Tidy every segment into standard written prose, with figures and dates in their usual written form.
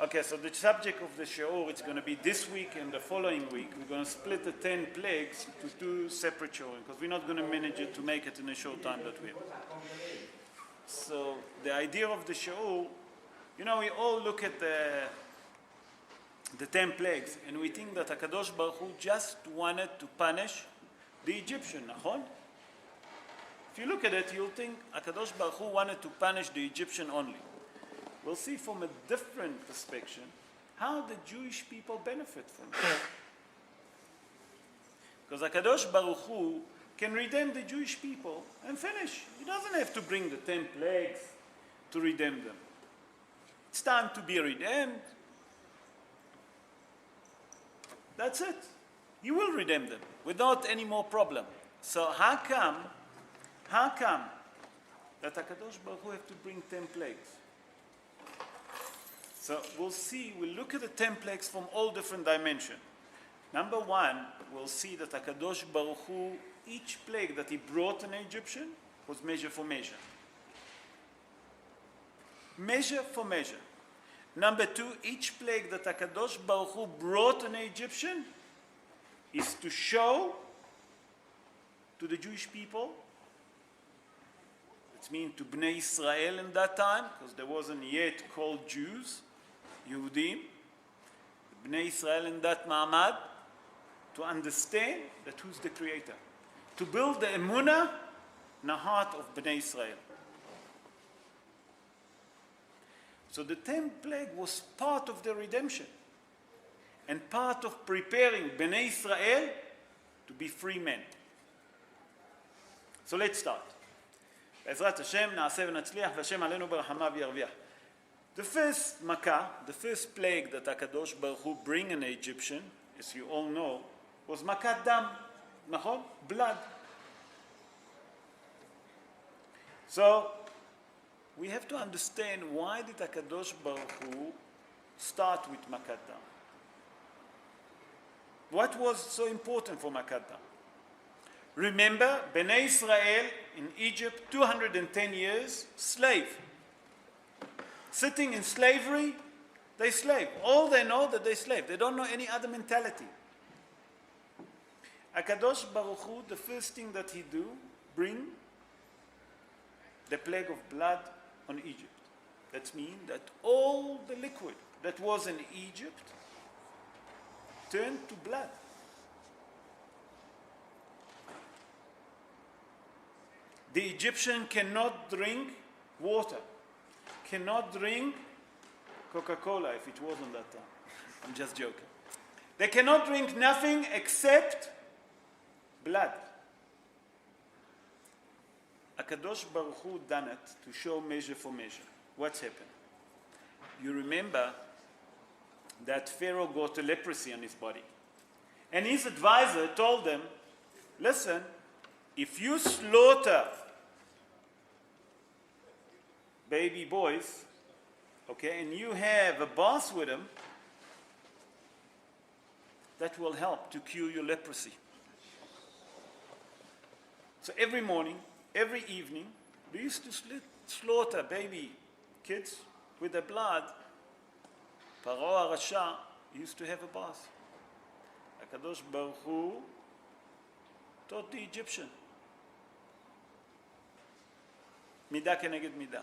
Okay, so the subject of the shiur, it's going to be this week and the following week. We're going to split the 10 plagues to two separate shiurim because we're not going to manage it to make it in a short time that we have. So the idea of the shiur, you know, we all look at the 10 plagues and we think that HaKadosh Baruch Hu just wanted to punish the Egyptian, nachon? If you look at it, you'll think HaKadosh Baruch Hu wanted to punish the Egyptian only. We'll see from a different perspective how the Jewish people benefit from it. Because HaKadosh Baruch Hu can redeem the Jewish people and finish. He doesn't have to bring the 10 plagues to redeem them. It's time to be redeemed. That's it. He will redeem them without any more problem. So how come that HaKadosh Baruch Hu have to bring 10 plagues? So we'll see, we'll look at the 10 plagues from all different dimensions. Number one, we'll see that HaKadosh Baruch Hu, each plague that he brought an Egyptian was measure for measure. Measure for measure. Number two, each plague that HaKadosh Baruch Hu brought an Egyptian is to show to the Jewish people, it means to Bnei Israel in that time, because there wasn't yet called Jews, Yehudim, Bnei Israel in that ma'amad, to understand that who's the creator. To build the emunah in the heart of Bnei Israel. So the 10th plague was part of the redemption and part of preparing Bnei Israel to be free men. So let's start. בעזרת השם נעשה ונצליח והשם עלינו ברחמיו ירוויח. The first makkah, the first plague that HaKadosh Baruch Hu bring an Egyptian, as you all know, was makat dam, נכון? Blood. So we have to understand why did HaKadosh Baruch Hu start with makat dam? What was so important for makat dam? Remember, Bnei Israel in Egypt, 210 years, slave. Sitting in slavery, they slave. All they know that they slave. They don't know any other mentality. HaKadosh Baruch Hu, the first thing that he do, bring the plague of blood on Egypt. That means that all the liquid that was in Egypt turned to blood. The Egyptian cannot drink water, cannot drink Coca-Cola if it wasn't that time. I'm just joking. They cannot drink nothing except blood. HaKadosh Baruch Hu done it to show measure for measure. What's happened? You remember that Pharaoh got a leprosy on his body. And his advisor told them, listen, if you slaughter baby boys, okay, and you have a bath with them, that will help to cure your leprosy. So every morning, every evening, they used to slaughter baby kids with the blood. Paro HaRasha used to have a bath. HaKadosh Baruch Hu taught the Egyptian. Midah keneged midah.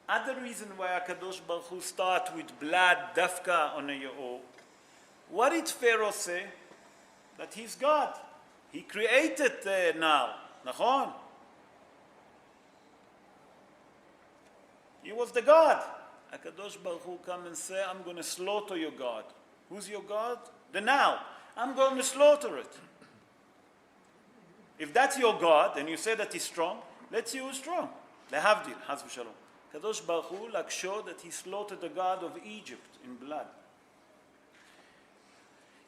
Other reason why HaKadosh Baruch Hu start with blood dafka on a Ye'or. What did Pharaoh say? That he's God. He created the Nile. Nachon? He was the God. HaKadosh Baruch Hu come and say, I'm going to slaughter your God. Who's your God? The Nile. I'm going to slaughter it. If that's your God, and you say that he's strong, let's see who's strong. Lehavdil, Haz v'shalom. HaKadosh Baruch Hu like showed that he slaughtered the God of Egypt in blood.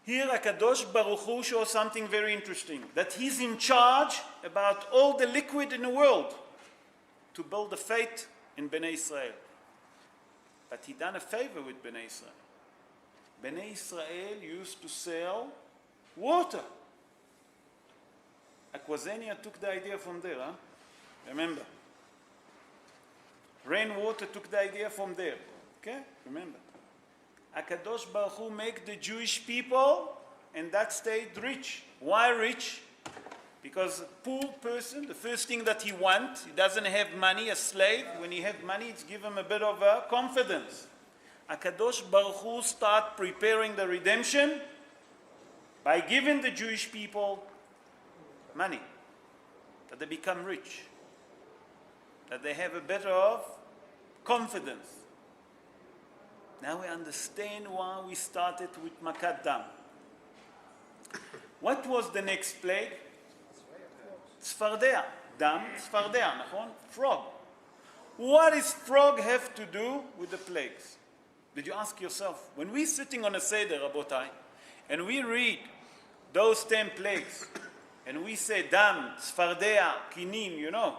Here HaKadosh Baruch Hu shows something very interesting, that he's in charge about all the liquid in the world to build the faith in Bnei Israel. But he done a favor with Bnei Israel. Bnei Israel used to sell water. Aquazenia took the idea from there, huh? Remember. Rainwater took the idea from there. Okay? Remember. HaKadosh Baruch Hu make the Jewish people and that stayed rich. Why rich? Because a poor person, the first thing that he wants, he doesn't have money, a slave. When he has money, it's give him a bit of confidence. HaKadosh Baruch Hu start preparing the redemption by giving the Jewish people money, that they become rich, that they have a bit of confidence. Now we understand why we started with Makat Dam. What was the next plague? Tzfardea. Dam, tzfardea, nachon? Frog. What does frog have to do with the plagues? Did you ask yourself? When we're sitting on a Seder, Rabotai, and we read those 10 plagues, and we say dam, tzfardea, kinin, you know,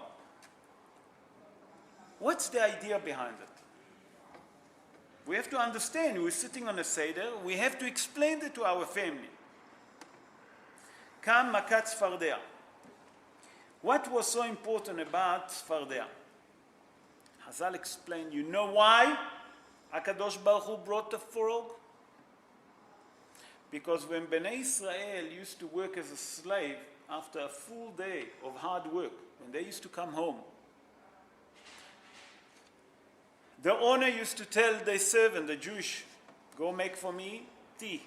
what's the idea behind it? We have to understand, we're sitting on a Seder, we have to explain it to our family. Kam makat tzfardea. What was so important about tzfardea? Hazal explained, you know why HaKadosh Baruch Hu brought the frog? Because when Bnei Israel used to work as a slave, after a full day of hard work, when they used to come home, the owner used to tell the servant, the Jewish, go make for me tea,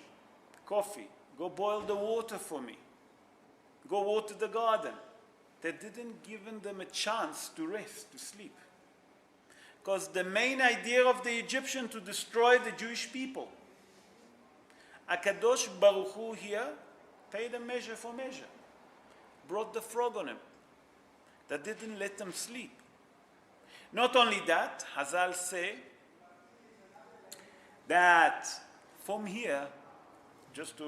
coffee, go boil the water for me, go water the garden. They didn't give them a chance to rest, to sleep. Because the main idea of the Egyptian to destroy the Jewish people. HaKadosh Baruch Hu here paid a measure for measure. Brought the frog on him. That didn't let them sleep. Not only that, Hazal say that from here, just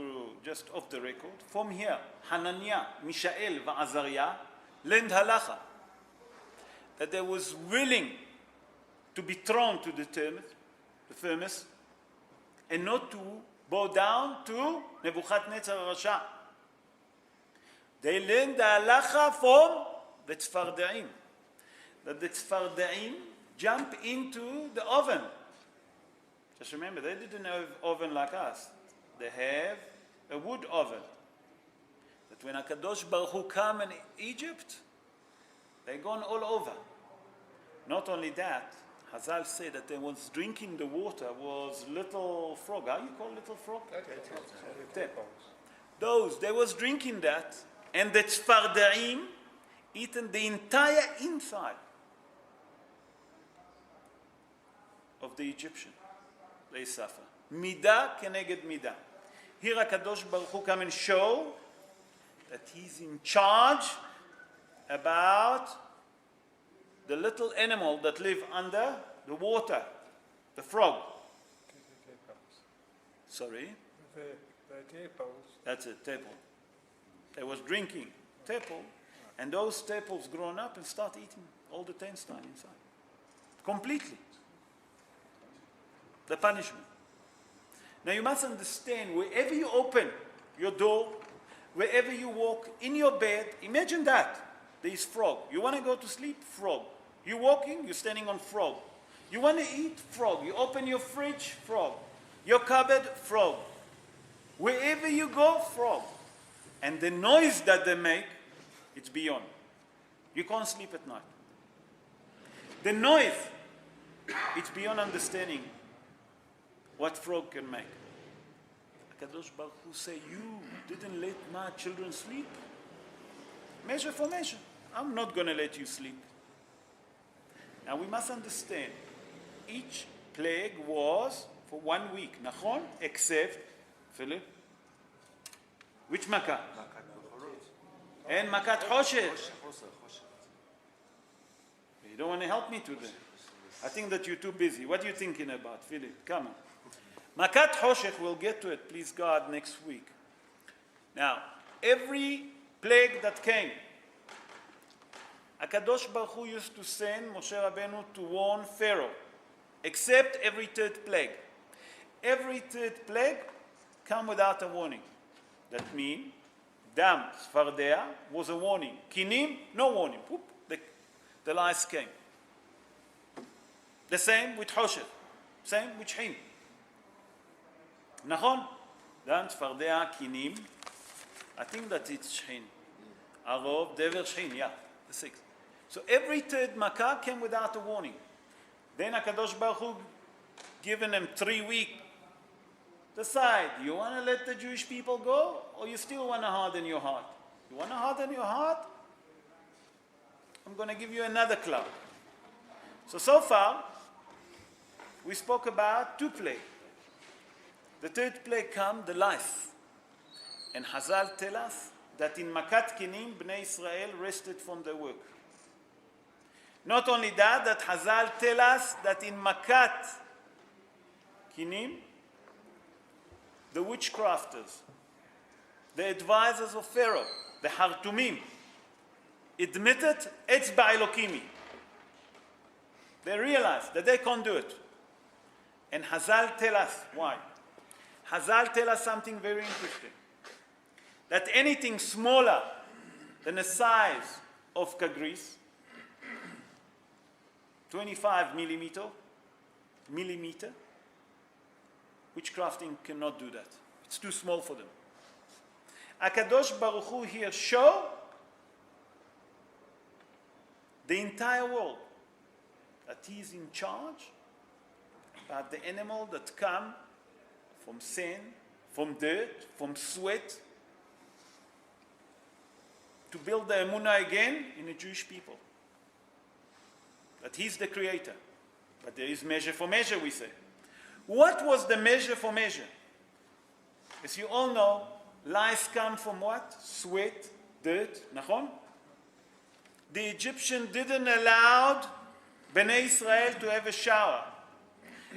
off the record, from here, Hananiah, Mishael, Azariah learned halacha, that they was willing to be thrown to the furnace, and not to bow down to Nebuchadnezzar Rasha. They learned the halacha from the Tzfardeim, that the Tzfardeim jump into the oven. Just remember, they didn't have oven like us. They have a wood oven. That when HaKadosh Baruch Hu come in Egypt, they gone all over. Not only that, Hazal said that they was drinking the water was little frog. How you call little frog? Those, they was drinking that, and the Tzfardeim eaten the entire inside of the Egyptian. They suffer. Midah keneged midah. Here HaKadosh Baruch Hu come and show that he's in charge about the little animal that live under the water, the frog. Sorry? The tables. That's it, tadpole. They was drinking tadpole, and those tadpoles grown up and start eating all the turnstile inside. Completely. The punishment. Now you must understand, wherever you open your door, wherever you walk, in your bed, imagine that. There is frog. You want to go to sleep? Frog. You're walking, you're standing on frog. You want to eat? Frog. You open your fridge? Frog. Your cupboard? Frog. Wherever you go? Frog. And the noise that they make, it's beyond. You can't sleep at night. The noise, it's beyond understanding what frog can make. HaKadosh Baruch Hu say, you didn't let my children sleep. Measure for measure. I'm not going to let you sleep. Now we must understand, each plague was for 1 week, nachon, except, Philip, which Makkah? And Makat Hoshet. You don't want to help me today. I think that you're too busy. What are you thinking about, Philip? Come on. Makat Hoshech, we'll get to it, please God, next week. Now, every plague that came, HaKadosh Baruch Hu used to send Moshe Rabbeinu to warn Pharaoh, except every third plague. Every third plague come without a warning. That means, Dam, Sfardea was a warning. Kinim, no warning. Whoop, the lice came. The same with Hoshech. Same with Him. נכון? דן, צפרדע, קינים. I think that it's שכין. הרוב, דבר, שכין, yeah, the six. So every third Makkah came without a warning. Then HaKadosh Baruch Hu given them 3 weeks. Decide, you want to let the Jewish people go, or you still want to harden your heart? You want to harden your heart? I'm going to give you another cloud. So far, we spoke about 2 plagues. The third plague come, the lice. And Hazal tell us that in Makat Kinim, Bnei Israel rested from their work. Not only that Hazal tell us that in Makat Kinim, the witchcrafters, the advisors of Pharaoh, the Hartumim, admitted Etz Ba'elokimi. They realized that they can't do it. And Hazal tell us why. Hazal tell us something very interesting. That anything smaller than the size of kagris, 25 millimeter, witchcrafting cannot do that. It's too small for them. HaKadosh Baruch Hu here show the entire world that he is in charge about the animal that come from sand, from dirt, from sweat, to build the emunah again in the Jewish people. That he's the creator. But there is measure for measure, we say. What was the measure for measure? As you all know, lice come from what? Sweat, dirt, nachon? The Egyptian didn't allow Bnei Israel to have a shower.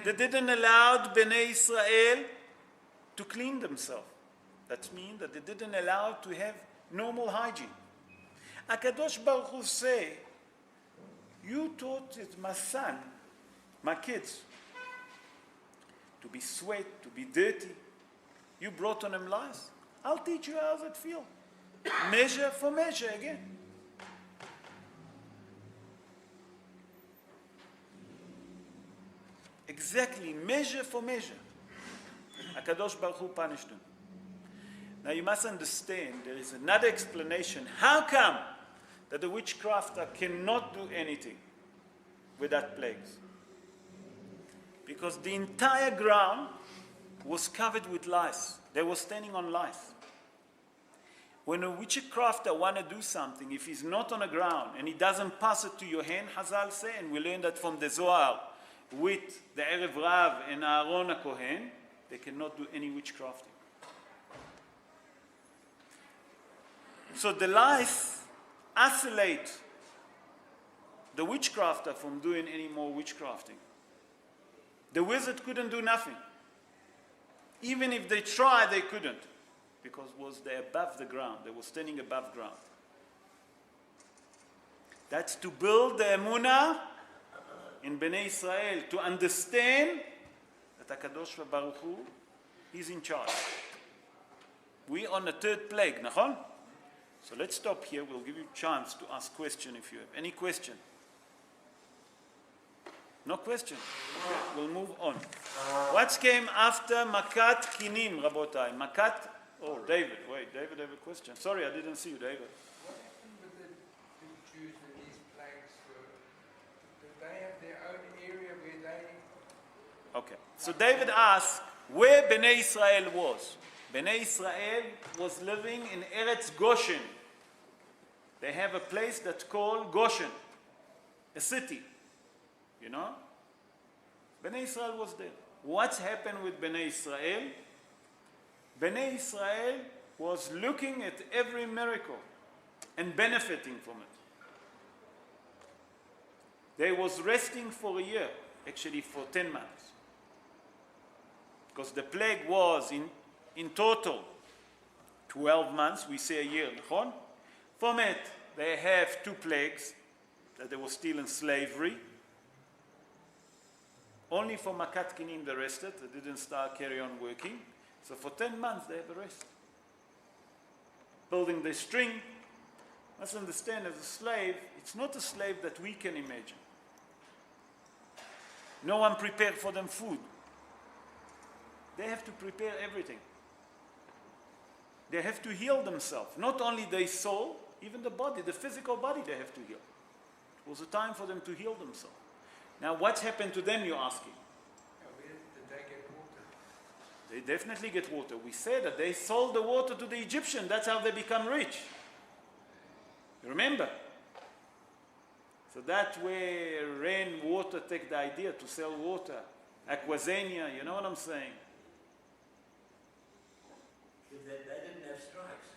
They didn't allow Bnei Israel to clean themselves. That means that they didn't allow to have normal hygiene. HaKadosh Baruch Hu say, you taught it, my son, my kids, to be sweat, to be dirty. You brought on them lice. I'll teach you how it feels. Measure for measure again. Exactly, measure for measure. HaKadosh Baruch Hu punished them. Now you must understand, there is another explanation. How come that the witchcrafter cannot do anything with that plagues? Because the entire ground was covered with lice. They were standing on lice. When a witchcrafter want to do something, if he's not on the ground and he doesn't pass it to your hand, Hazal say, and we learn that from the Zohar, with the Erev Rav and Aaron HaKohen, they cannot do any witchcrafting. So the lice isolate the witchcrafter from doing any more witchcrafting. The wizard couldn't do nothing. Even if they tried, they couldn't. Because was they above the ground. They were standing above ground. That's to build the emunah in Bnei Israel, to understand that HaKadosh Baruch Hu is in charge. We on the third plague, nachon? So let's stop here. We'll give you a chance to ask question if you have any question. No question? Okay, we'll move on. What came after Makat Kinim, Rabotai? Makat, oh, David. Wait, David have a question. Sorry, I didn't see you, David. What happened with the Jews when these plagues were? Did they have their own area where they... Okay. So David asked where Bnei Israel was. Bnei Israel was living in Eretz Goshen. They have a place that's called Goshen, a city. You know? Bnei Israel was there. What's happened with Bnei Israel? Bnei Israel was looking at every miracle and benefiting from it. They was resting for a year, actually for 10 months. Because the plague was in total 12 months, we say a year, נכון? From it, they have 2 plagues, that they were still in slavery. Only for Makat Kinim they rested, they didn't carry on working. So for 10 months they have a rest. Building the string. Must understand, as a slave, it's not a slave that we can imagine. No one prepared for them food. they have to prepare everything. They have to heal themselves. Not only their soul, even the body, the physical body they have to heal. It was a time for them to heal themselves. Now what happened to them, you're asking? Where did they get water? They definitely get water. We said that they sold the water to the Egyptian. That's how they become rich. Remember? So that's where rainwater take the idea to sell water. Aquazania, you know what I'm saying? They didn't have strikes.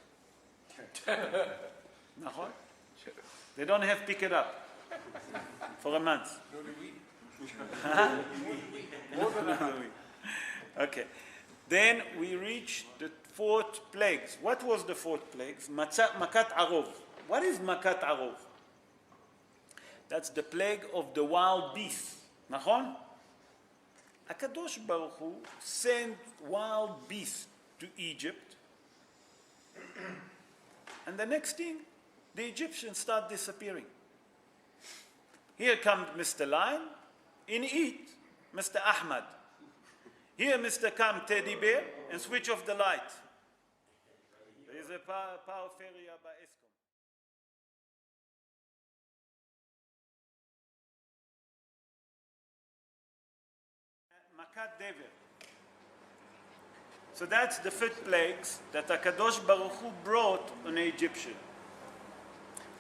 Nahon? They don't have pick it up for a month. Nor do we. Okay. Then we reach the fourth plagues. What was the fourth plagues? Makat Arov. What is Makat Arov? That's the plague of the wild beasts. Nahon? HaKadosh Baruch Hu sent wild beasts to Egypt. And the next thing, the Egyptians start disappearing. Here comes Mr. Lion, in it, Mr. Ahmad. Here Mr. Come Teddy Bear and switch off the light. There is a power failure by Eskom. Makat Dever. So that's the fifth plagues that HaKadosh Baruch Hu brought on the Egyptian.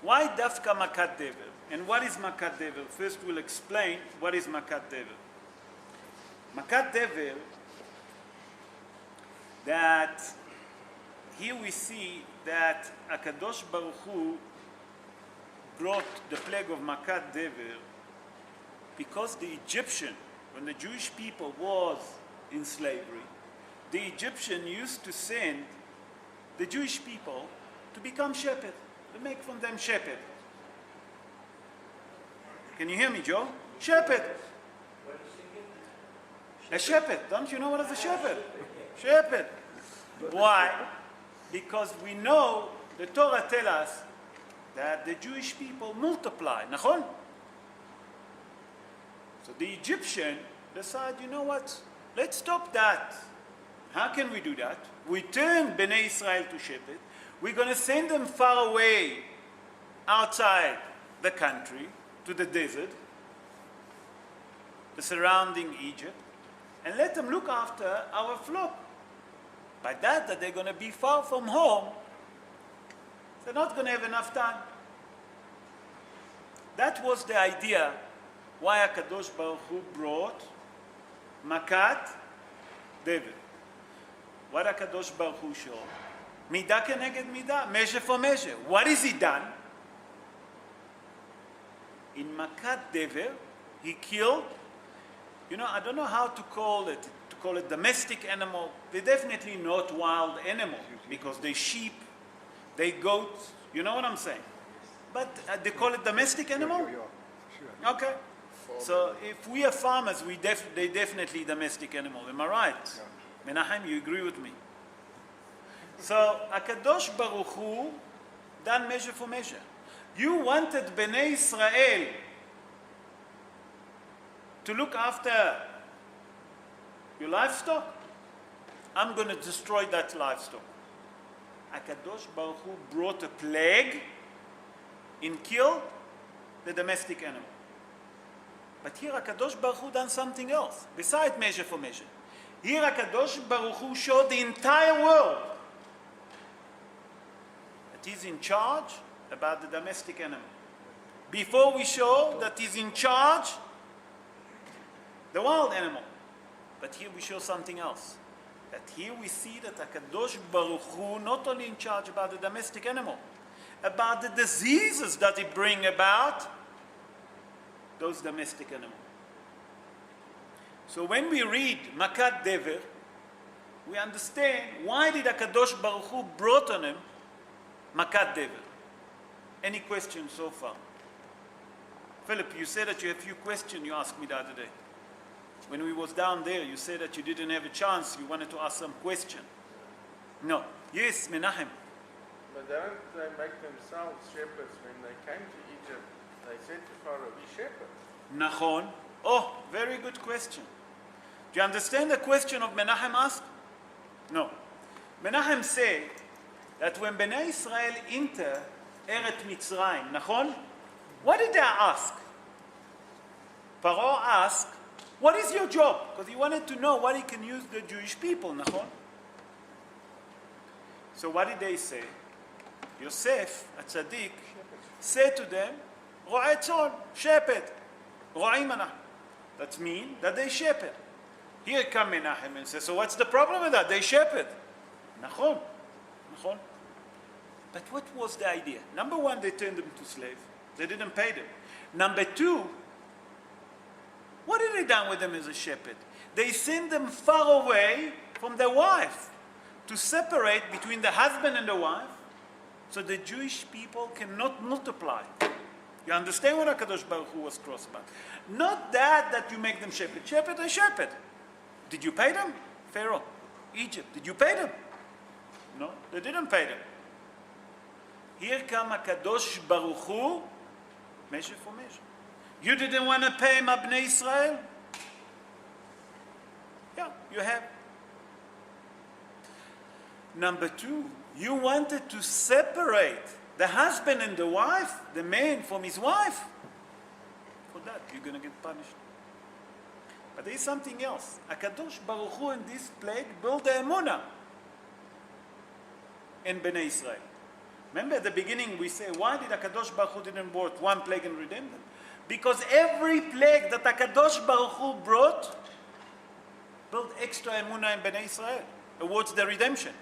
Why Dafka Makat Dever? And what is Makat Dever? First we'll explain what is Makat Dever. Makat Dever, that here we see that HaKadosh Baruch Hu brought the plague of Makat Dever because the Egyptian, when the Jewish people was in slavery, the Egyptian used to send the Jewish people to become shepherds, to make from them shepherds. Can you hear me, Joe? Shepherd. A shepherd. Don't you know what is a shepherd? Shepherd. Why? Because we know the Torah tells us that the Jewish people multiply. Nachon? So the Egyptian decided, you know what? Let's stop that. How can we do that? We turn Bnei Israel to shepherds. We're going to send them far away outside the country, to the desert, the surrounding Egypt, and let them look after our flock. By that they're going to be far from home, they're not going to have enough time. That was the idea why HaKadosh Baruch Hu brought Makat Dever. What HaKadosh Baruch Hu showed? Midah keneged midah, measure for measure. What is he done? In Makat Dever, he killed, I don't know how to call it domestic animal. They're definitely not wild animal because they sheep, they goats, you know what I'm saying? But they call it domestic animal? Okay. So if we are farmers, they definitely domestic animal. Am I right? Menachem, you agree with me? So HaKadosh Baruch Hu done measure for measure. You wanted Bnei Israel to look after your livestock? I'm going to destroy that livestock. HaKadosh Baruch Hu brought a plague and killed the domestic animal. But here HaKadosh Baruch Hu done something else, besides measure for measure. Here HaKadosh Baruch Hu showed the entire world that he's in charge about the domestic animal. Before we show that he's in charge the wild animal. But here we show something else. That here we see that HaKadosh Baruch Hu not only in charge about the domestic animal, about the diseases that it bring about those domestic animals. So when we read Makat Dever, we understand why did HaKadosh Baruch Hu brought on him Makat Dever. Any questions so far? Philip, you said that you have a few questions you asked me the other day. When we was down there, you said that you didn't have a chance, you wanted to ask some question. No. Yes, Menachem. But don't they make themselves shepherds when they came to Egypt? They said to Pharaoh, be shepherds. Nachon. Oh, very good question. Do you understand the question of Menachem asked? No. Menachem said that when Bnei Israel enter Eretz Mitzrayim, nachon? What did they ask? Paro asked, what is your job? Because he wanted to know what he can use the Jewish people, nachon? So what did they say? Yosef, a tzaddik, said to them, Ro'eh tzon, shepherd. Ro'im anah. That means that they shepherd. Here come Menachem and says, so what's the problem with that? They shepherd. Nachon. Nachon. But what was the idea? Number one, they turned them to slaves. They didn't pay them. Number two, what did they done with them as a shepherd? They sent them far away from their wife to separate between the husband and the wife so the Jewish people cannot multiply. You understand what HaKadosh Baruch Hu was cross about? Not that you make them shepherd. Shepherd and shepherd. Did you pay them? Pharaoh, Egypt. Did you pay them? No, they didn't pay them. Here come HaKadosh Baruch Hu, measure for measure. You didn't want to pay my Bnei Israel? Yeah, you have. Number two, you wanted to separate the husband and the wife, the man from his wife. For that, you're going to get punished. But there is something else. HaKadosh Baruch Hu in this plague built the emunah in Bnei Israel. Remember at the beginning we say, why did HaKadosh Baruch Hu didn't brought one plague and redeem them? Because every plague that HaKadosh Baruch Hu brought built extra emunah in Bnei Israel towards the redemption.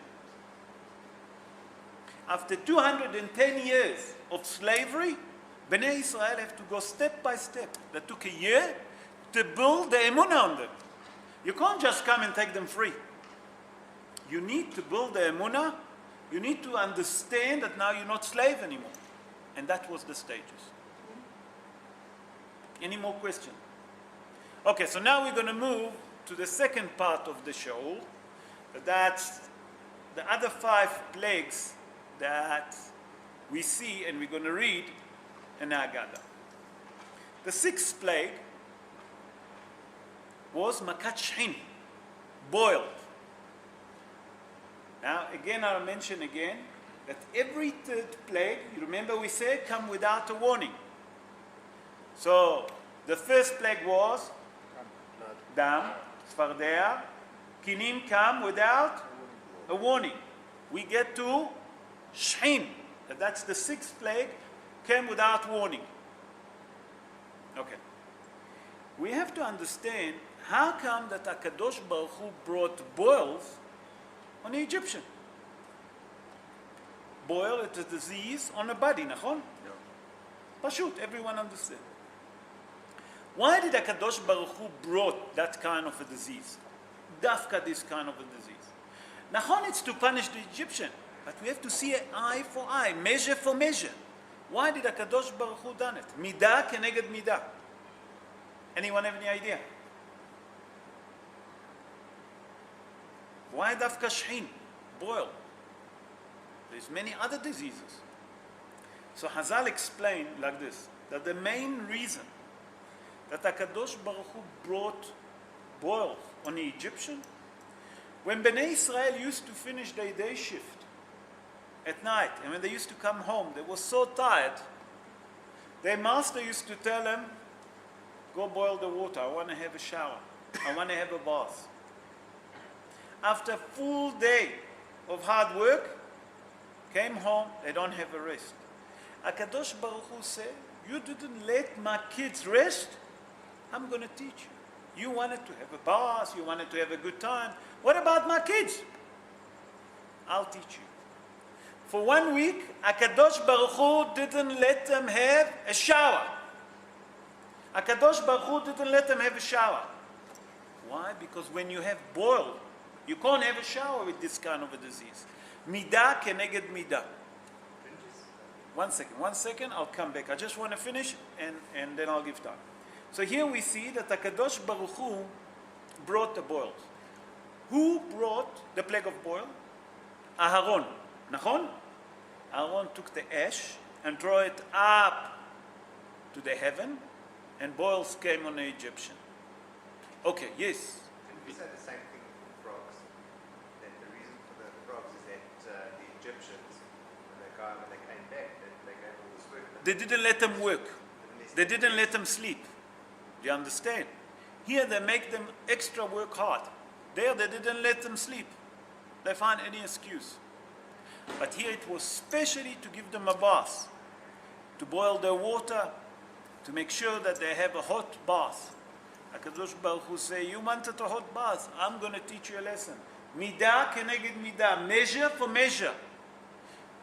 After 210 years of slavery, Bnei Israel have to go step by step. That took a year to build the emunah on them. You can't just come and take them free. You need to build the emunah. You need to understand that now you're not slave anymore. And that was the stages. Any more questions? Okay, so now we're going to move to the second part of the show. That's the other 5 plagues that we see and we're going to read in the Haggadah. The 6th plague was Makat Shechin, boiled. Now, again, I'll mention again that every 3rd plague, you remember we said, come without a warning. So, the first plague was Dam, Sfardea, Kinim come without a warning. We get to Shechin, that's the 6th plague, came without warning. Okay. We have to understand how come that HaKadosh Baruch Hu brought boils on the Egyptian. Boil is a disease on the body, nachon? Pashut, everyone understands. Why did HaKadosh Baruch Hu brought that kind of a disease? Dafka, this kind of a disease. Nachon, it's to punish the Egyptian, but we have to see eye for eye, measure for measure. Why did HaKadosh Baruch Hu done it? Midah keneged midah. Anyone have any idea? Why dafka shechin, boil? There's many other diseases. So Hazal explained like this, that the main reason that HaKadosh Baruch Hu brought boils on the Egyptian, when Bnei Israel used to finish their day shift at night, and when they used to come home, they were so tired, their master used to tell them, go boil the water, I want to have a shower, I want to have a bath. After a full day of hard work, came home, they don't have a rest. HaKadosh Baruch Hu said, you didn't let my kids rest, I'm going to teach you. You wanted to have a bath, you wanted to have a good time. What about my kids? I'll teach you. For 1 week, HaKadosh Baruch Hu didn't let them have a shower. HaKadosh Baruch Hu didn't let them have a shower. Why? Because when you have boil, you can't have a shower with this kind of a disease. Midah keneged midah. 1 second, I'll come back. I just want to finish and then I'll give time. So here we see that HaKadosh Baruch Hu brought the boils. Who brought the plague of boil? Aharon. Nachon? Aaron took the ash and threw it up to the heaven, and boils came on the Egyptian. Okay, yes. Can You said the same thing with the frogs. That the reason for the frogs is that the Egyptians, when they came back, they gave all this work. They didn't let them work. They didn't let them sleep. Do you understand? Here they make them extra work hard. There they didn't let them sleep. They find any excuse. But here it was specially to give them a bath, to boil their water, to make sure that they have a hot bath. HaKadosh Baruch Hu say, you wanted a hot bath, I'm going to teach you a lesson. Midah keneged midah, measure for measure.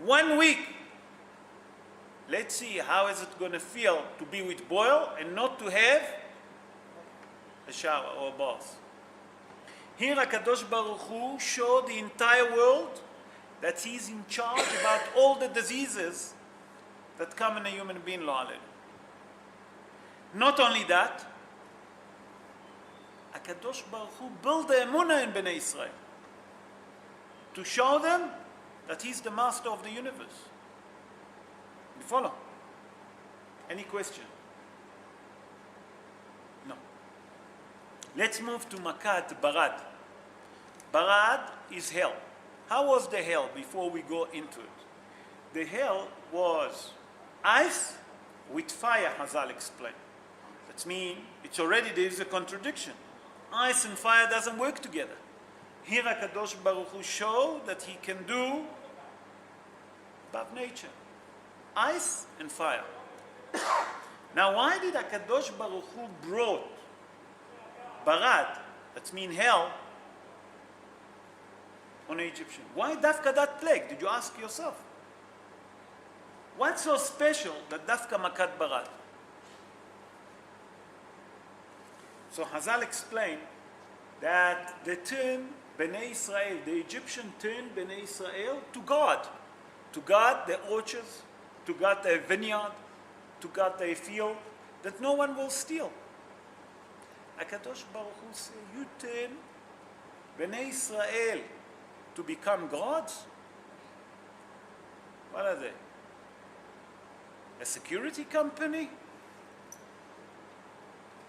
1 week. Let's see how is it going to feel to be with boil and not to have a shower or a bath. Here HaKadosh Baruch Hu showed the entire world that he's in charge about all the diseases that come in a human being, lo alelu. Not only that, HaKadosh Baruch Hu built the emunah in Bnei Israel to show them that he's the master of the universe. You follow? Any question? No. Let's move to Makat Barad. Barad is hell. How was the hell before we go into it? The hell was ice with fire, Hazal explained. That means it's already, there is a contradiction. Ice and fire doesn't work together. Here HaKadosh Baruch Hu showed that he can do above nature. Ice and fire. Now why did HaKadosh Baruch Hu brought Barad, that means hell, on the Egyptian? Why dafka that plague? Did you ask yourself? What's so special that dafka Makat Barad? So Hazal explained that they turned Bnei Israel, the Egyptian turned Bnei Israel to God. To God their orchards, to God their vineyard, to God their field, that no one will steal. HaKadosh Baruch Hu said, you turn Bnei Israel to become gods? What are they? A security company?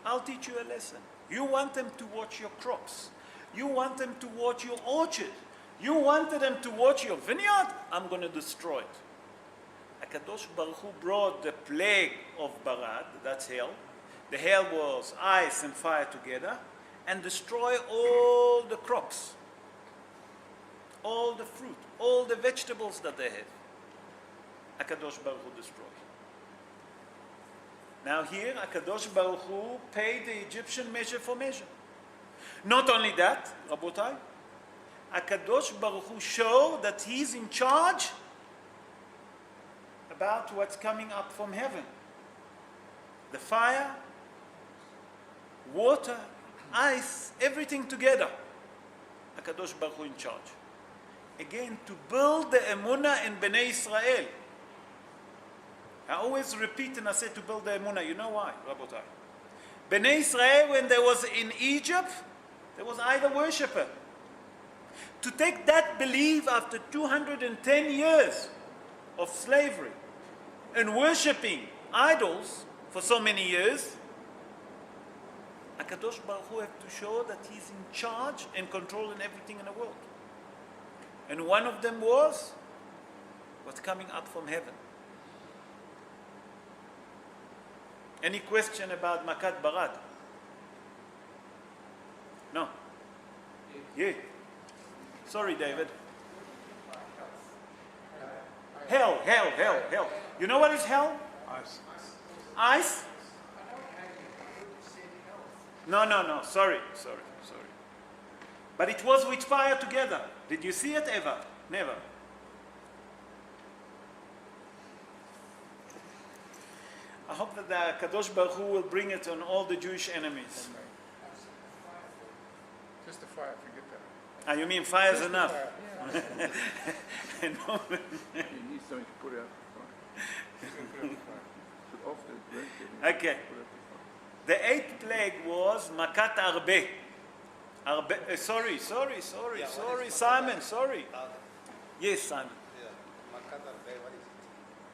I'll teach you a lesson. You want them to watch your crops. You want them to watch your orchard. You wanted them to watch your vineyard? I'm going to destroy it. HaKadosh Baruch Hu brought the plague of Barad, that's hell. The hell was ice and fire together, and destroy all the crops, all the fruit, all the vegetables that they have. HaKadosh Baruch Hu destroyed. Now here, HaKadosh Baruch Hu paid the Egyptian measure for measure. Not only that, Rabotai, HaKadosh Baruch Hu showed that he's in charge about what's coming up from heaven. The fire, water, ice, everything together. HaKadosh Baruch Hu in charge. Again, to build the emunah in Bnei Israel. I always repeat and I say to build the emunah. You know why, Rabotai? Bnei Israel, when they was in Egypt, there was idol worshipper. To take that belief after 210 years of slavery and worshipping idols for so many years, HaKadosh Baruch Hu have to show that he's in charge and controlling everything in the world. And one of them was what's coming up from heaven. Any question about Makat Barad? No? Yeah. Sorry, David. Hell. You know what is hell? Ice. Ice? No. Sorry. But it was with fire together. Did you see it ever? Never. I hope that the Kadosh Baruch Hu will bring it on all the Jewish enemies. Just the fire, forget that. You mean fire is Just the enough? fire. No. You need something to put out the fire. Should off the blanket. Okay. The 8th plague was Makat Arbe. Sorry, Simon, sorry. Yes, Simon.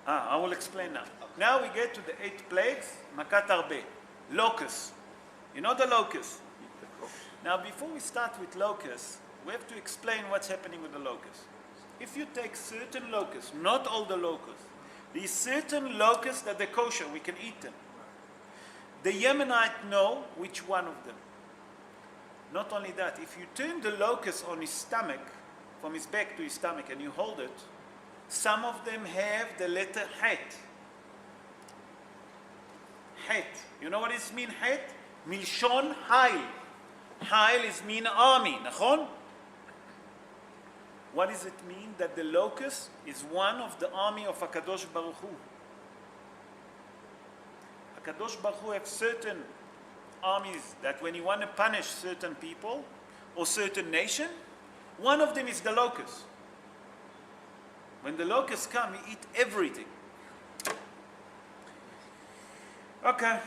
I will explain now. Now we get to the 8 plagues, Makat Arbe. Locusts. You know the locusts? Now, before we start with locusts, we have to explain what's happening with the locusts. If you take certain locusts, not all the locusts, these certain locusts that they're kosher, we can eat them. The Yemenite know which one of them. Not only that, if you turn the locust on his stomach, from his back to his stomach, and you hold it, some of them have the letter Het. Het. You know what it means, Het? Milshon Hail. Hail is mean army, nachon? What does it mean? That the locust is one of the army of HaKadosh Baruch Hu. HaKadosh Baruch Hu have certain armies that when you want to punish certain people or certain nation, one of them is the locust. When the locusts come, he eat everything. Okay.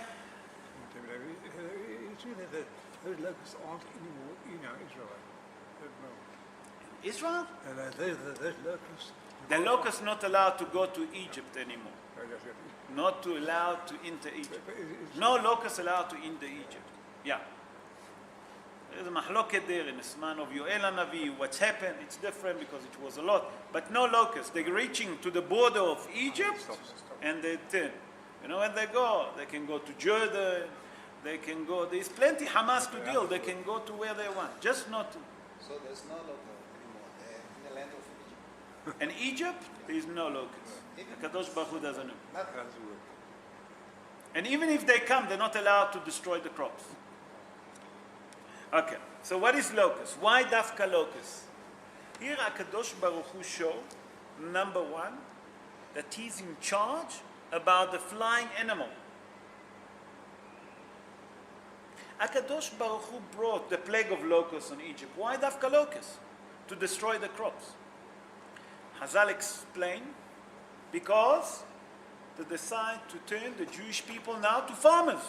It's really that those locusts aren't anymore in Israel. No. Israel? And those locusts. The locusts not allowed to go to Egypt anymore. Oh, that's it. Not to allowed to enter Egypt. But it's- No locusts allowed to enter Egypt. Yeah. There's a mahloket there in the Sman of Yoel HaNavi. What's happened, it's different because it was a lot. But no locusts. They're reaching to the border of Egypt and they turn. You know, when they go, they can go to Jordan. They can go, there's plenty Hamas to deal. They can go to where they want. Just not to. So there's no local anymore in the land of Egypt. In Egypt, there is no locusts. The Kadosh Baruch Hu doesn't know. Not That's the word. And even if they come, they're not allowed to destroy the crops. Okay, so what is locust? Why dafka locust? Here HaKadosh Baruch Hu show, number one, that he's in charge about the flying animal. HaKadosh Baruch Hu brought the plague of locusts on Egypt. Why dafka locusts? To destroy the crops. Hazal explained, because to decide to turn the Jewish people now to farmers.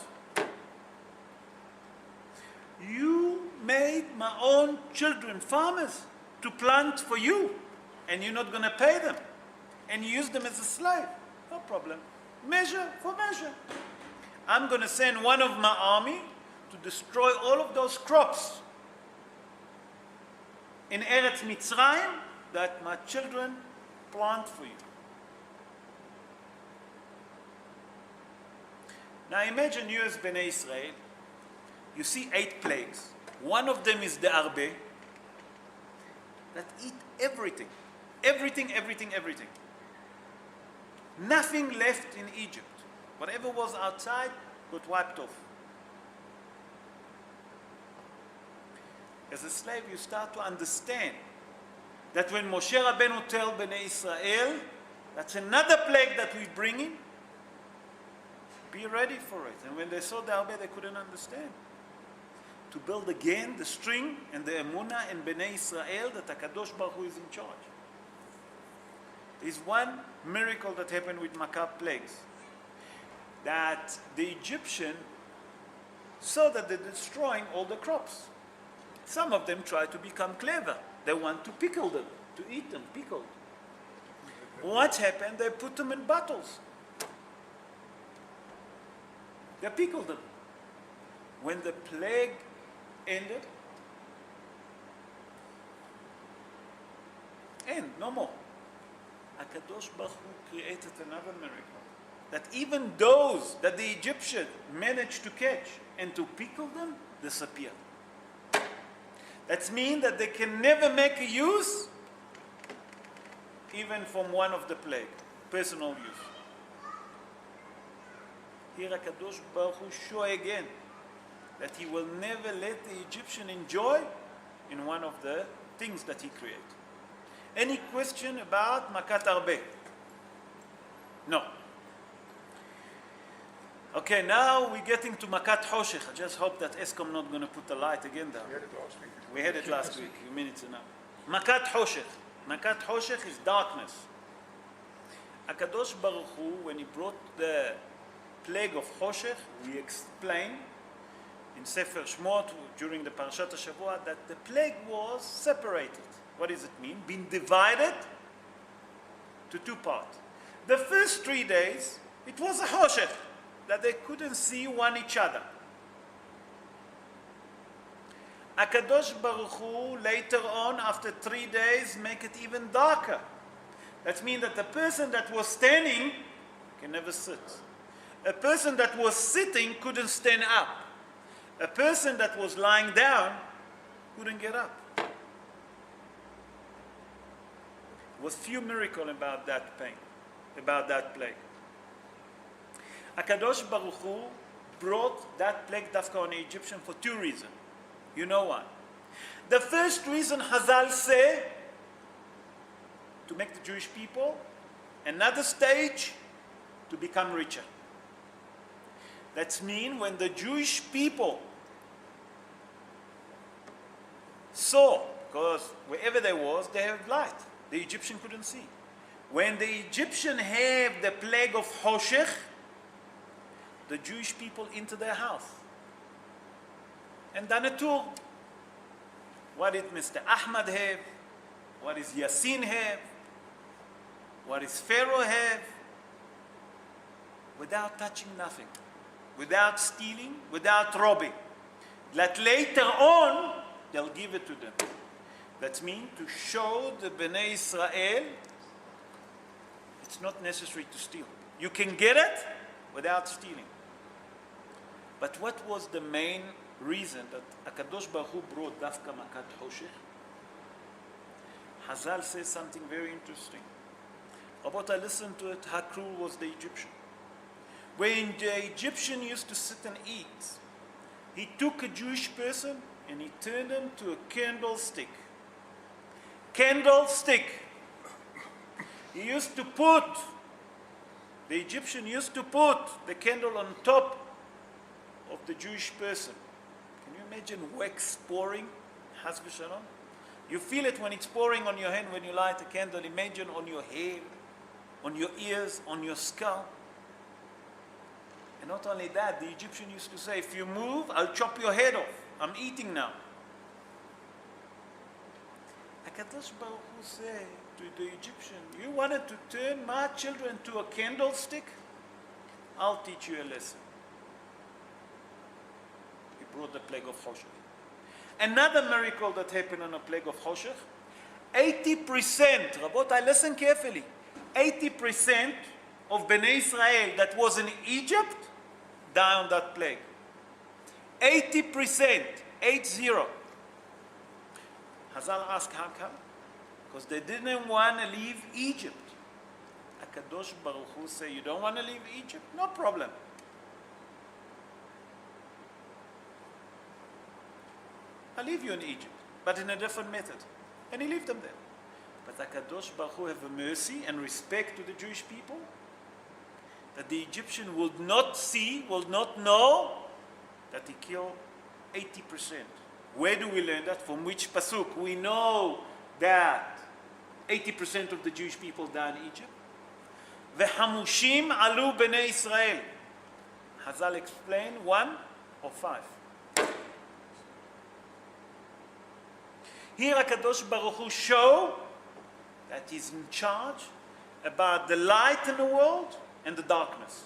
You made my own children farmers to plant for you, and you're not going to pay them, and you use them as a slave. No problem. Measure for measure. I'm going to send one of my army to destroy all of those crops in Eretz Mitzrayim that my children plant for you. Now imagine you as Bnei Israel, you see 8 plagues. One of them is the arbe, that eat everything. Everything, everything, everything. Nothing left in Egypt. Whatever was outside got wiped off. As a slave, you start to understand that when Moshe Rabbeinu tell Bnei Israel, that's another plague that we bring in, be ready for it. And when they saw the arbe, they couldn't understand. To build again the string and the emunah in Bnei Israel that HaKadosh Baruch Hu is in charge. There's one miracle that happened with Makab plagues. That the Egyptian saw that they're destroying all the crops. Some of them try to become clever. They want to pickle them, to eat them, pickled. What happened? They put them in bottles. They pickled them. When the plague ended, no more. HaKadosh Baruch Hu created another miracle. That even those that the Egyptians managed to catch and to pickle them, disappear. That means that they can never make a use even from one of the plague, personal use. Here HaKadosh Baruch Hu show again that he will never let the Egyptian enjoy in one of the things that he created. Any question about Makat Arbe? No. Okay, now we're getting to Makat Hoshech. I just hope that Eskom not going to put the light again down. We had it last week. We had it last week, a minute enough. Makat Hoshech. Makat Hoshech is darkness. HaKadosh Baruch Hu, when he brought the plague of Hoshech, we explained in Sefer Shmot during the Parashat HaShavua that the plague was separated. What does it mean? Being divided to 2 parts. The first 3 days, it was a Hoshech, that they couldn't see one each other. Akadosh Baruch Hu later on, after 3 days, make it even darker. That means that the person that was standing can never sit. A person that was sitting couldn't stand up. A person that was lying down couldn't get up. There was few miracles about that pain, about that plague. Akadosh Baruch Hu brought that plague dafka on the Egyptian for 2 reasons. You know why? The first reason Hazal say, to make the Jewish people another stage to become richer. That means when the Jewish people saw, because wherever there was, they have light. The Egyptian couldn't see. When the Egyptian have the plague of Hoshech, the Jewish people into their house and done a tour. What did Mr. Ahmad have? What does Yassin have? What does Pharaoh have? Without touching nothing, without stealing, without robbing. That later on, they'll give it to them. That means to show the Bnei Israel, it's not necessary to steal. You can get it without stealing. But what was the main reason that Akadosh Baruch Hu brought Dafka Makat Hoshech? Hazal says something very interesting. About I listened to it, how cruel was the Egyptian. When the Egyptian used to sit and eat, he took a Jewish person and he turned him to a candlestick. Candlestick. He used to put, the Egyptian used to put the candle on top of the Jewish person. Can you imagine wax pouring? Has v'shalom. You feel it when it's pouring on your hand when you light a candle. Imagine on your hair, on your ears, on your skull. And not only that, the Egyptian used to say, if you move, I'll chop your head off. I'm eating now. Akadosh Baruch Hu said to the Egyptian, you wanted to turn my children to a candlestick? I'll teach you a lesson. He brought the plague of Hoshech. Another miracle that happened on a plague of Hoshech, 80%, Rabotai, listen carefully, 80% of Bnei Israel that was in Egypt died on that plague. 80%, 80. Hazal asked, how come? Because they didn't want to leave Egypt. Akadosh Baruch Hu said, you don't want to leave Egypt? No problem. I'll leave you in Egypt, but in a different method. And he left them there. But Akadosh Baruch Hu have a mercy and respect to the Jewish people that the Egyptian would not see, will not know that he killed 80%. Where do we learn that? From which pasuk? We know that 80% of the Jewish people died in Egypt. V'hamushim alu b'nei Israel. Hazal explained 1 or 5. Here HaKadosh Baruch Hu show that he's in charge about the light in the world and the darkness.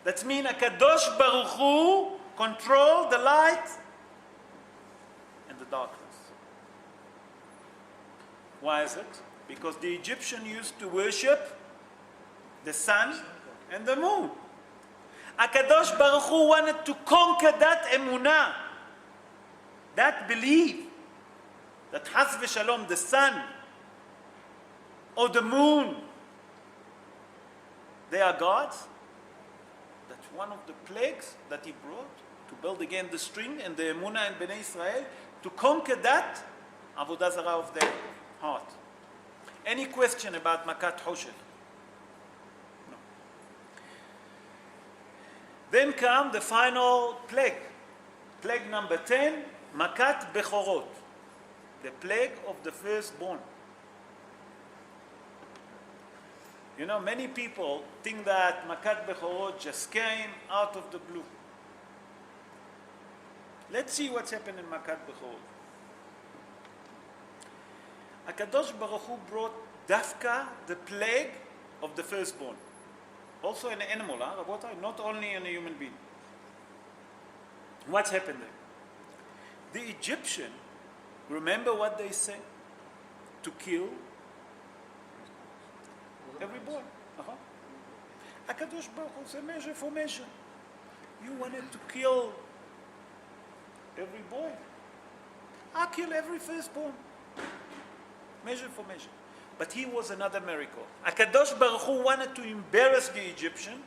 That means HaKadosh Baruch Hu control the light and the darkness. Why is it? Because the Egyptian used to worship the sun and the moon. HaKadosh Baruch Hu wanted to conquer that emunah, that belief, that Has v'Shalom, the sun or the moon, they are gods. That's one of the plagues that he brought to build again the string and the emunah in Bnei Israel, to conquer that avodah zarah of their heart. Any question about Makat Hoshech? No. Then come the final plague. Plague number 10, Makat Bechorot. The plague of the firstborn. You know, many people think that Makat Bechorot just came out of the blue. Let's see what's happened in Makat Bechorot. HaKadosh Baruch Hu brought Dafka, the plague of the firstborn. Also in an animal, Rabotai, not only in a human being. What's happened there? The Egyptian remember what they say? To kill every boy. HaKadosh Baruch Hu said, measure for measure. You wanted to kill every boy. I'll kill every firstborn. Measure for measure. But here was another miracle. HaKadosh Baruch Hu wanted to embarrass the Egyptian.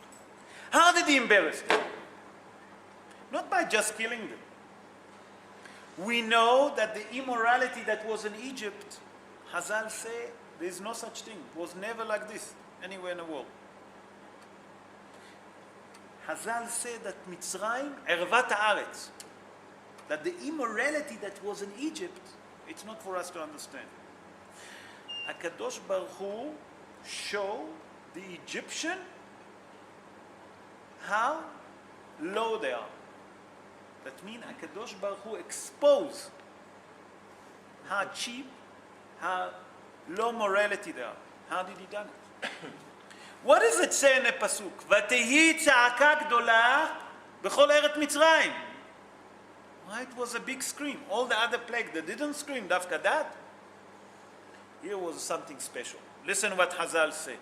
How did he embarrass them? Not by just killing them. We know that the immorality that was in Egypt, Hazal say, there is no such thing. It was never like this anywhere in the world. Hazal said that Mitzrayim, Ervat Haaretz, that the immorality that was in Egypt, it's not for us to understand. HaKadosh Baruch Hu showed the Egyptian how low they are. That means HaKadosh Baruch Hu exposed how cheap, how low morality they are. How did he done it? What does it say in the pasuk? ותהי צעקה גדולה בכל ארץ מצרים. Why it was a big scream? All the other plague, they didn't scream, dafka that. Here was something special. Listen what Hazal say.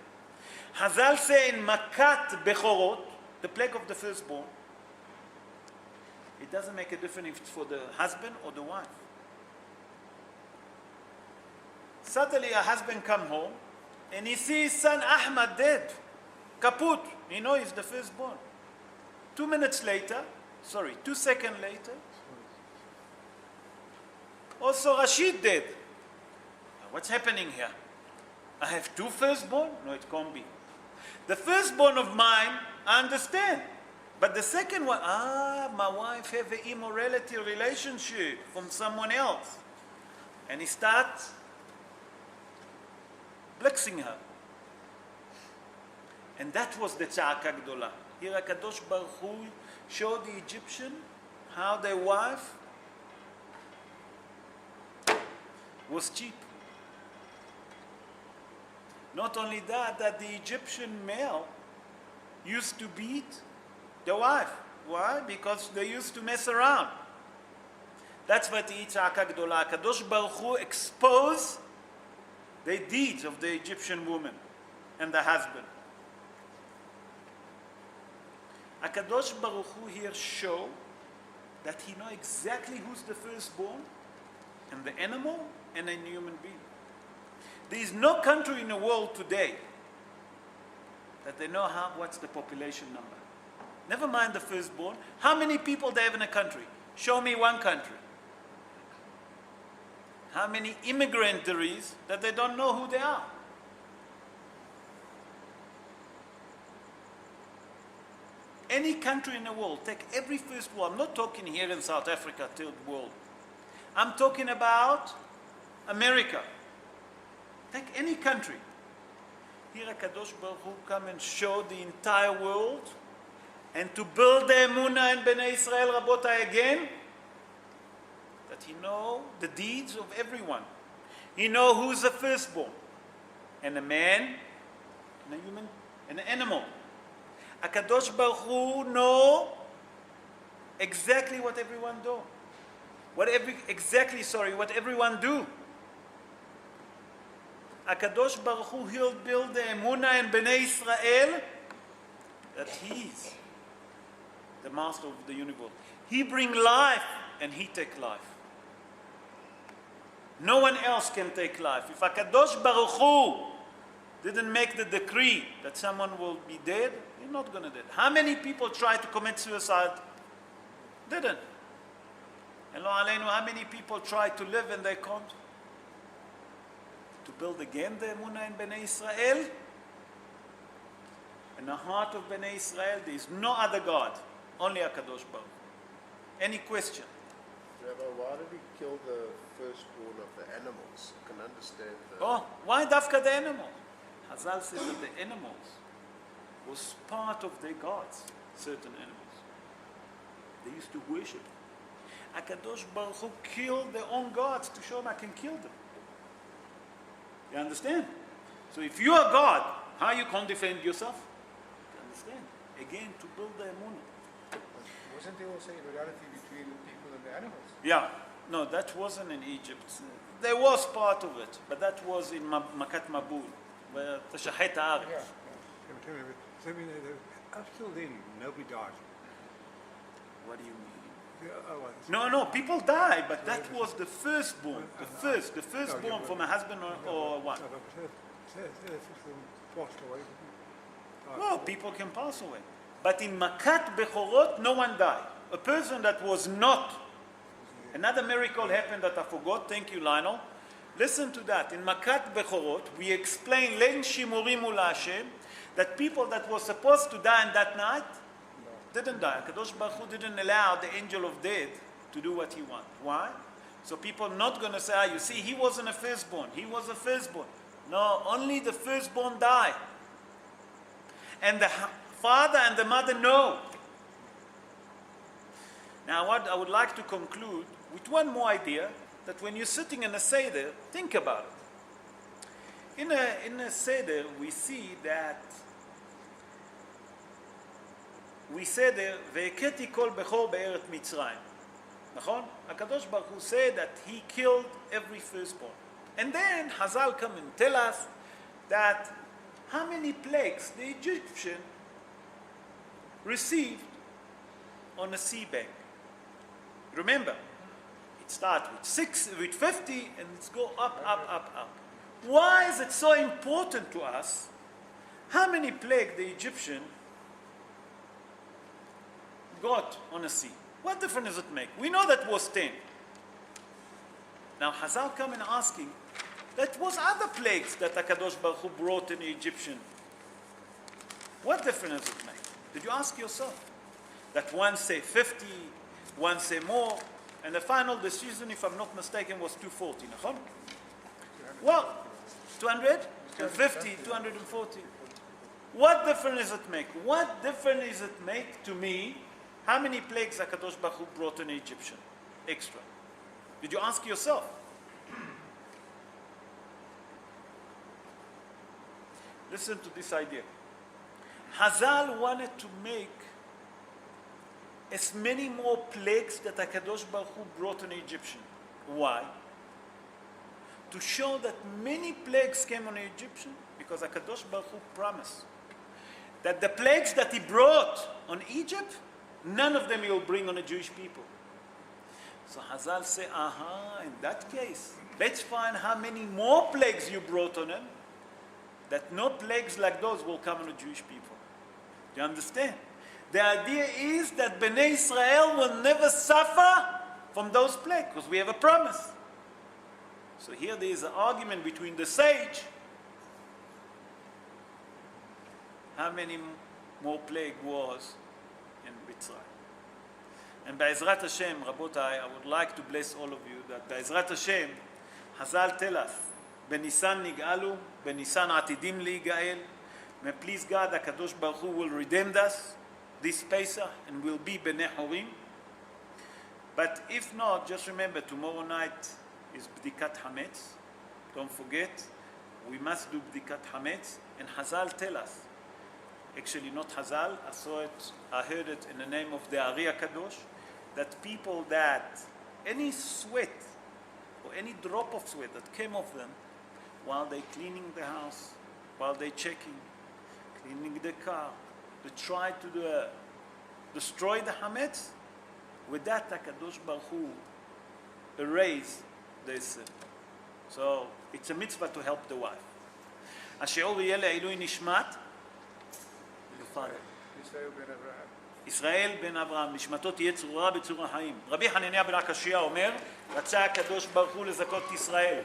Hazal say in Makat Bechorot, the plague of the firstborn, it doesn't make a difference if it's for the husband or the wife. Suddenly a husband come home and he sees his son Ahmad dead, kaput. You know he's the firstborn. 2 seconds later, also Rashid dead. What's happening here? I have 2 firstborn? No, it can't be. The firstborn of mine, I understand. But the second one, my wife have an immorality relationship from someone else. And he starts blessing her. And that was the Tza'aka Gdola. Here HaKadosh Baruch Hu showed the Egyptian how their wife was cheap. Not only that, that the Egyptian male used to beat the wife. Why? Because they used to mess around. That's what the Tza'aka Gdola. HaKadosh Baruch Hu exposed the deeds of the Egyptian woman and the husband. HaKadosh Baruch Hu here show that he know exactly who's the firstborn and the animal and a human being. There is no country in the world today that they know what's the population number. Never mind the firstborn. How many people they have in a country? Show me one country. How many immigrants there is that they don't know who they are. Any country in the world, take every first world. I'm not talking here in South Africa, third world. I'm talking about America. Take any country. Here HaKadosh Baruch Hu come and show the entire world and to build the Emunah and Bnei Israel Rabotai again, that he know the deeds of everyone. He know who's the firstborn, and a man, and a human, and an animal. HaKadosh Baruch Hu know exactly what everyone do. What everyone do. HaKadosh Baruch Hu, he'll build the Emunah and Bnei Israel, that he's the master of the universe. He bring life and he take life. No one else can take life. If HaKadosh Baruch Hu didn't make the decree that someone will be dead, he's not going to die. How many people try to commit suicide? Didn't. And lo aleinu, how many people try to live and they can't? To build again the Emunah in Bnei Israel. In the heart of Bnei Israel, there is no other God, only HaKadosh Baruch Hu. Any question? Rabbi, why did he kill the firstborn of the animals? I can understand the... Oh, why dafka the animal? Hazal says that the animals was part of their gods, certain animals. They used to worship. HaKadosh Baruch Hu killed their own gods to show them I can kill them. You understand? So if you are God, how you can't defend yourself? You understand? Again, to build the Emunah. Wasn't there also immorality between the people and the animals? Yeah. No, that wasn't in Egypt. There was part of it, but that was in Makat Mabul, where Tashahet Haaretz. Yeah. So, I mean, up till then, nobody died. What do you mean? Yeah, oh, well, No, people die, but that was the firstborn. The firstborn from a husband or a wife. no, but say the firstborn passed away. Well, people can pass away. But in Makat Bechorot, no one died. A person that was not. Another miracle happened that I forgot. Thank you, Lionel. Listen to that. In Makat Bechorot, we explain Len Shimurim Ula Hashem, that people that were supposed to die on that night didn't die. Kadosh Baruch Hu didn't allow the angel of death to do what he wanted. Why? So people are not going to say, you see, he wasn't a firstborn. He was a firstborn. No, only the firstborn died. And the father and the mother know. Now, what I would like to conclude with one more idea, that when you're sitting in a Seder, think about it. In a Seder, we see that we Seder, והכיתי כל בכור בארץ מצרים. נכון? הקדוש ברוך הוא said that he killed every firstborn. And then Hazal come and tell us that how many plagues the Egyptian received on a sea bank. Remember, it starts with 50 and it's go up. Why is it so important to us how many plagues the Egyptian got on a sea? What difference does it make? We know that was 10. Now Hazal come and asking, that was other plagues that HaKadosh Baruch Hu brought in the Egyptian. What difference does it make? Did you ask yourself? That one say 50, one say more, and the final decision, if I'm not mistaken, was 240. נכון? Well, 250, 240. What difference does it make? What difference does it make to me how many plagues HaKadosh Baruch Hu brought in the Egyptian? Extra. Did you ask yourself? Listen to this idea. Hazal wanted to make as many more plagues that HaKadosh Baruch Hu brought on the Egyptian. Why? To show that many plagues came on the Egyptian, because HaKadosh Baruch Hu promised that the plagues that he brought on Egypt, none of them he will bring on the Jewish people. So Hazal say, in that case, let's find how many more plagues you brought on them, that no plagues like those will come on the Jewish people. Do you understand? The idea is that Bnei Israel will never suffer from those plagues, because we have a promise. So here there is an argument between the sage. How many more plague was in Mitzrayim? And Be'ezrat Hashem, Rabotai, I would like to bless all of you that Be'ezrat Hashem, Hazal tell us, Benisan nig'alu, Benisan atidim li'gael. May please God, HaKadosh Baruch Hu will redeem us this Pesach and will be Bnei Horim. But if not, just remember, tomorrow night is Bdikat Hametz. Don't forget, we must do Bdikat Hametz. And Hazal tell us, actually not Hazal, I saw it, I heard it in the name of the Ari HaKadosh, that people that any sweat or any drop of sweat that came off them while they cleaning the house, while they checking, cleaning the car, they try to destroy the Hametz, with that HaKadosh Baruch Hu erase the sin. So it's a mitzvah to help the wife. השיעור יהיה לעילוי נשמת ישראל בן אברהם, נשמתו תהיה צרורה בצור החיים. רבי חנניה בן עקשיא אומר, רצה הקדוש ברוך הוא לזכות ישראל.